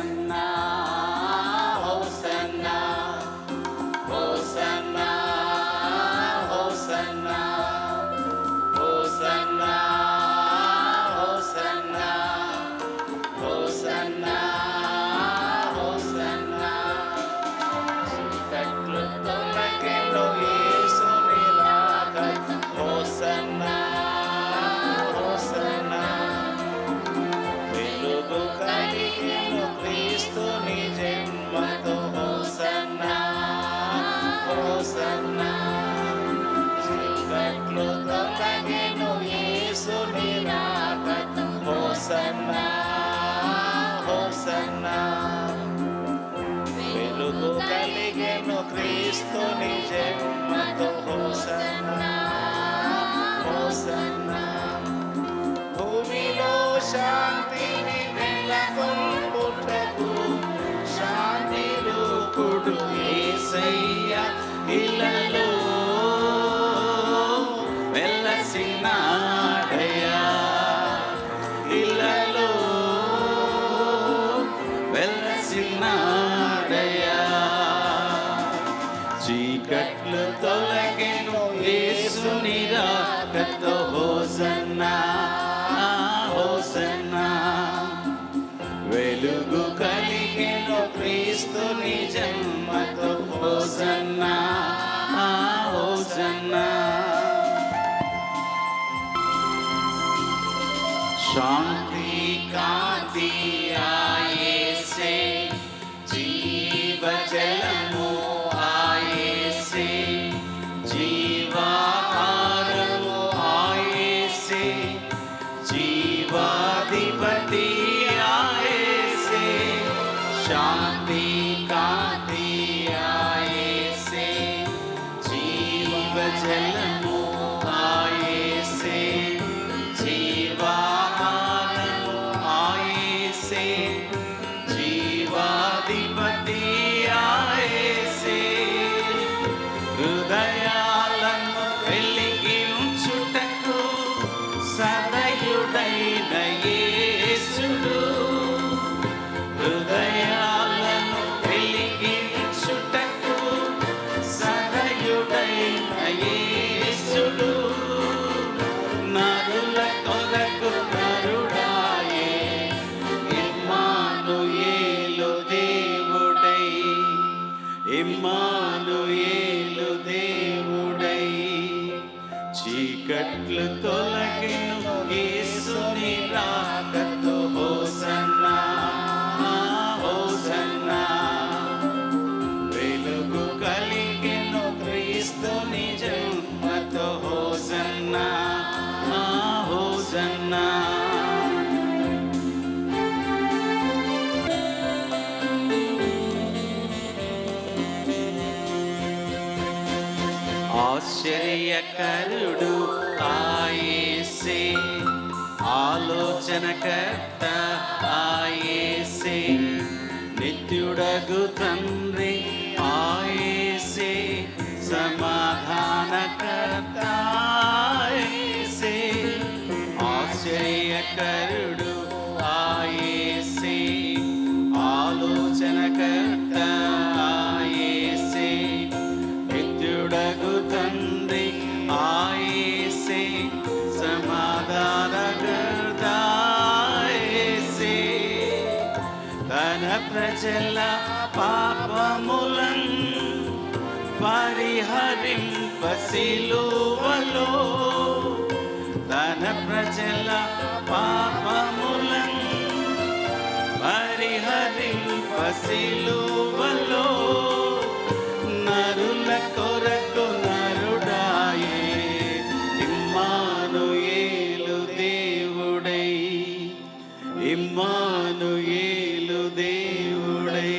hosanna hosanna hosanna hosanna hosanna hosanna hosanna hosanna చీకట్లు తొలగెను యేసుని రాకతో హోసన్నా హోసన్నా వెలుగు కలిగెను క్రీస్తుని జన్మతో హోసన్నా హోసన్నా చీకట్లు తొలగెను యేసుని రాకతో హోసన్నా హోసన్నా వెలుగు కలిగెను క్రీస్తుని జన్మతో హోసన్నా హోసన్నా భూమిలో శాంతిని నెలకొల్పుటకు శాంతి రూపుడు యేసయ్య ఇలలో వెలసినాడయ్యా ఇలలో వెలసినాడయ్యా చీకట్లు తొలగెను యేసుని రాకతో హోసన్నా హోసన్నా వెలుగు కలిగెను క్రీస్తుని జన్మతో హోసన్నా హోసన్నా శాంతి కాంతి ఆయేసే జీవజలము ఆయేసే జీవాహారము ఆయేసే జీవాధిపతి ఆయేసే శాంతి కాంతి ఆయేసే జీవజలము ఆయేసే జీవాహారము ఆయేసే జీవాధిపతి ఆయేసే హృదయాలను వెలిగించుటకు సదయుడైన యేసుడు హృదయాలను వెలిగించుటకు సదయుడైన యేసుడు నరుల కొరకు నరుడాయే ఇమ్మానుయేలు దేవుడై ఇమ్మానుయేలు దేవుడై చీకట్లు తొలగెను యేసుని రాకతో హోసన్నా హోసన్నా వెలుగు కలిగెను క్రీస్తుని జన్మతో హోసన్నా హోసన్నా ఆశ్చర్యకరుడు ఆయేసే ఆలోచనకర్త ఆయేసే నిత్యుడగు తండ్రి ఆయేసే సమాధానకర్త ఆయేసే ఆశ్చర్యకరుడు ఆయేసే ఆలోచనకర్త ఆయేసే నిత్యుడగు తండ్రి ఆయేసే సమాధానకర్త ఆయేసే తన ప్రజల పాపములను పరిహరింప సిలువలో తన ప్రజల పాపములను పరిహరింప సిలువలో నరుల కొరకు నరుడాయే ఇమ్మానుయేలు దేవుడై ఇమ్మానుయేలు దేవుడై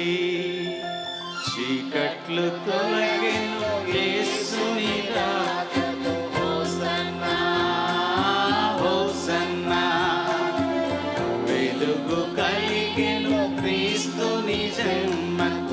చీకట్లు తొలగెను యేసుని రాకతో హోసన్నా హోసన్నా వెలుగు కలిగెను క్రీస్తుని జన్మతో